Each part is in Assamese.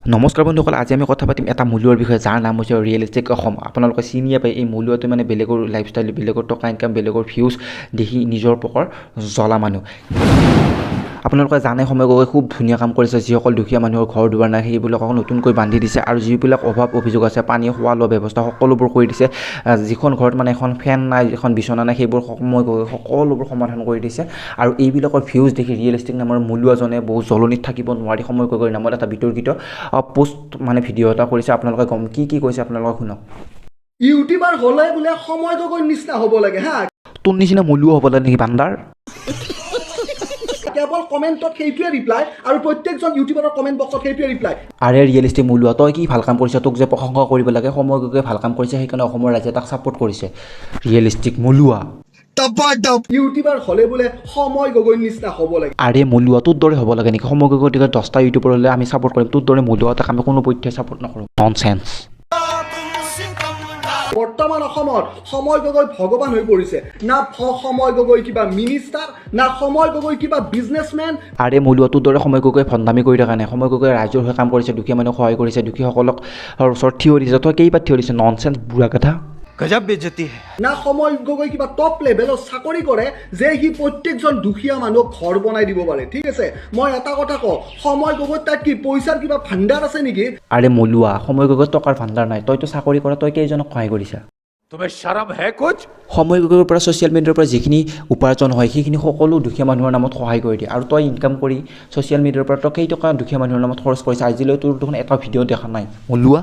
নমস্কাৰ বন্ধুসকল, আজি আমি কথা পাতিম এটা মূল্যৰ বিষয়ে, যাৰ নাম হৈছে ৰিয়েলিষ্টিক অসম। আপোনালোকে চিনিয়ে পায় এই মূল্যটো মানে বেলেগৰ লাইফষ্টাইল, বেলেগৰ টকা ইনকাম, বেলেগৰ ভিউজ দেখি নিজৰ পকৰ জ্বলা মানুহ। আপোনালোকে জানে সময় গগৈ খুব ধুনীয়া কাম কৰিছে। যিসকল দুখীয়া মানুহৰ ঘৰ দুৱাৰ নাই সেইবিলাকক নতুনকৈ বান্ধি দিছে, আৰু যিবিলাক অভাৱ অভিযোগ আছে পানী খোৱা লোৱা ব্যৱস্থা সকলোবোৰ কৰি দিছে। যিখন ঘৰত মানে এখন ফেন নাই, এখন বিচনা নাই, সেইবোৰ সময় গগৈ সকলোবোৰ সমাধান কৰি দিছে। আৰু এইবিলাকৰ ভিউজ দেখি ৰিয়েলিষ্টিক নামৰ মূল্যজনে বহু জ্বলনিত থাকিব নোৱাৰি সময় গগৈৰ নামত এটা বিতৰ্কিত পোষ্ট মানে ভিডিঅ' এটা কৰিছে। আপোনালোকে গম কি কৈছে আপোনালোকে শুনক। ইউটিউবাৰ হ'লে বোলে সময় গগৈৰ নিচিনা হ'ব লাগে হা, তোৰ নিচিনা মূল্য হ'ব লাগে নেকি বান্দাৰ? কেৱল কমেণ্টত সেইটোৱে ৰিপ্লাই, আৰু প্ৰত্যেকজন ইউটিউবাৰৰ কমেণ্ট বক্সত সেইটোৱে ৰিপ্লাই। আৰে ৰিয়েলিষ্টিক মূল্য, তই কি ভাল কাম কৰিছ? তোক যে প্ৰশংসা কৰিব লাগে, সময় গগৈয়ে ভাল কাম কৰিছে সেইকাৰণে অসমৰ ৰাইজে তাক ছাপোৰ্ট কৰিছে। ৰিয়েলিষ্টিক মূল্য ইউটিউবাৰ হ'লে বোলে সময় গগৈৰ নিচিনা হ'ব লাগে। আৰে মূল্য তোৰ দৰে হ'ব লাগে নেকি? সময় গগৈৰ 10টা ইউটিউবাৰ হ'লে আমি ছাপোৰ্ট কৰিম, তোৰ দৰে মূল্য তাক আমি কোনো পধ্যে ছাপোৰ্ট নকৰোঁ। ননচেন্স। বৰ্তমান অসমত সময় গগৈ ভগৱান হৈ পৰিছে। না সময় গগৈ কিবা মিনিষ্টাৰ, না সময় গগৈ কিবা বিজনেছমেন। আৰে মূল্য তোৰ দৰে সময় গগৈ ভণ্ডামি কৰি থকা নাই। সময় গগৈ ৰাইজৰ হৈ কাম কৰিছে, দুখীয়া মানুহক সহায় কৰিছে, দুখীয়াসকলক ওচৰত থিয় দিছে। তই কেইবাৰ থিয় দিছে? ননচেন্স বুঢ়া কথা। গজব বেজতি। না সময় গগৈ কিবা টপ লেভেলত চাকৰি কৰে যে সি প্ৰত্যেকজন দুখীয়া মানুহক ঘৰ বনাই দিব পাৰে। ঠিক আছে, মই এটা কথা কওঁ, সময় গগৈ তাত কি পইচাৰ কিবা ভাণ্ডাৰ আছে নেকি? আৰে মূল্যা, সময় গগৈৰ টকাৰ ভাণ্ডাৰ নাই। তইতো চাকৰি কৰা, তই কেইজনক সহায় কৰিছা? তুমি শৰম হে কুছ? সময় গগৈৰ পৰা ছ'চিয়েল মিডিয়াৰ পৰা যিখিনি উপাৰ্জন হয় সেইখিনি সকলো দুখীয়া মানুহৰ নামত সহায় কৰি দিয়ে, আৰু তই ইনকাম কৰি ছ'চিয়েল মিডিয়াৰ পৰা তই কেইটকা দুখীয়া মানুহৰ নামত খৰচ কৰিছে? আজিলৈ তোৰ দেখোন এটা ভিডিঅ' দেখা নাই মূল্যা।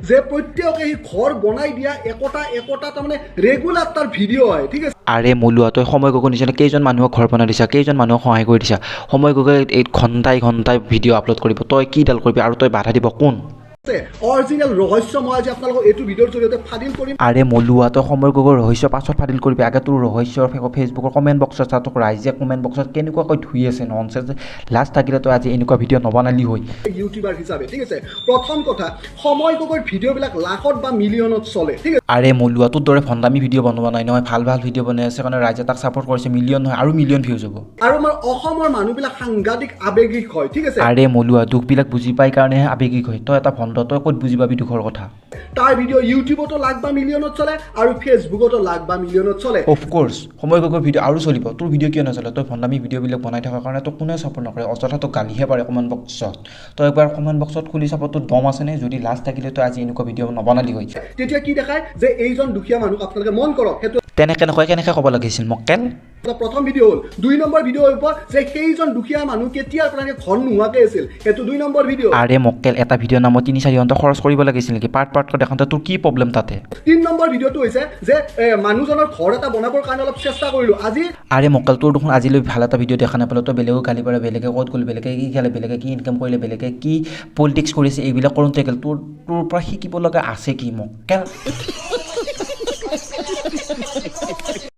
যে প্ৰত্যেকে সি ঘৰ বনাই দিয়া একোটা তাৰমানে ৰেগুলাৰ তাৰ ভিডিঅ' হয়। ঠিক আছে, আৰে মূল্যা, তই সময় গগৈ নিচিনা কেইজন মানুহক ঘৰ বনাই দিছা, কেইজন মানুহক সহায় কৰি দিছা? সময় গগৈ এই ঘণ্টাই ভিডিঅ' আপলোড কৰিব, তই কিডাল কৰিবি? আৰু তই বাধা দিব কোন? অৰিজিনেল ৰহস্য মই আজি আপোনালোকক এইটো ভিডিঅ'ৰ জৰিয়তে ফাদিল কৰিম। আৰে মূল্যা, তই সময় গগৈৰ ৰহস্য পাছত ফাদিল কৰিবি। আগে তোৰ ৰহস্যৰ ফেচবুকৰ কমেণ্ট বক্সত চা, তোক ৰাইজে কমেণ্ট বক্সত কেনেকুৱাকৈ ধুই আছে। ননচেন্স। লাজ থাকিলে তই আজি এনেকুৱা ভিডিঅ' নবনালি হয় ইউটিউবাৰ হিচাপে। ঠিক আছে, প্ৰথম কথা, সময় গগৈৰ ভিডিঅ'বিলাক লাখত বা মিলিয়নত চলে। ঠিক আছে, আৰে মূল্যা, তোৰ দৰে ভণ্ডামি ভিডিঅ' বনোৱা নাই নহয়, ভাল ভিডিঅ' বনাই আছে কাৰণে ৰাইজে তাক ছাপোৰ্ট কৰিছে। মিলিয়ন নহয় আৰু মিলিয়ন ভিউজ হ'ব। আৰু আমাৰ অসমৰ মানুহবিলাক সাংঘাতিক আৱেগিক হয়। ঠিক আছে, আৰে মূল্যা, দুখবিলাক বুজি পাই কাৰণেহে আৱেগিক হয়। তই এটা ভণ্ড, তই ক'ত বুজি পাবি দুখৰ কথা? তাৰ ভিডিঅ' ইউটিউবতো লাখ বা মিলিয়নত চলে, আৰু ফেচবুকতো লাখ বা মিলিয়নত চলে। অফক'ৰ্ছ সময় গগৈৰ ভিডিঅ' আৰু চলিব, তোৰ ভিডিঅ' কিয় নচলে? তই ভণ্ডামি ভিডিঅ'বিলাক বনাই থকাৰ কাৰণে তোক কোনেও ছাপোৰ্ট নকৰে, অযথা তোক গালিহে পাৰে কমেণ্ট বক্সত। তই একবাৰ কমেণ্ট বক্সত খুলি চাব, তোৰ দম আছেনে? যদি লাজ থাকিলে তই আজি এনেকুৱা ভিডিঅ' নবনালি হয়। তেতিয়া কি দেখায় যে এইজন দুখীয়া মানুহ, আপোনালোকে মন কৰক, সেইটো তেনেকৈ নকয়, কেনেকৈ ক'ব লাগিছিল মক্কেল? প্ৰথম ভিডিঅ' হ'ল। 2 নম্বৰ ভিডিঅ' হ'ব যে সেইজন দুখীয়া মানুহ কেতিয়াৰ পৰা ঘৰ নোহোৱাকৈ আছিল, সেইটো 2 নম্বৰ ভিডিঅ'। আৰে মক্কেল, এটা ভিডিঅ' নামত 3-4 ঘণ্টা খৰচ কৰিব লাগিছিল নেকি? পাৰ্টকৈ দেখাওঁতে তোৰ কি প্ৰব্লেম তাতে? 3 নম্বৰ ভিডিঅ'টো হৈছে যে মানুহজনৰ ঘৰ এটা বনাবৰ কাৰণে অলপ চেষ্টা কৰিলোঁ। আজি আৰে মক্কেল, তোৰ দেখোন আজিলৈ ভাল এটা ভিডিঅ' দেখা নাপালোঁ। তই বেলেগক গালি পাৰে, বেলেগে ক'ত গ'ল, বেলেগে কি খালে, বেলেগে কি ইনকাম কৰিলে, বেলেগে কি পলিটিক্স কৰিছে, এইবিলাক কৰোঁতে গ'ল। তোৰ পৰা শিকিব লগা আছে কি মক্কেল?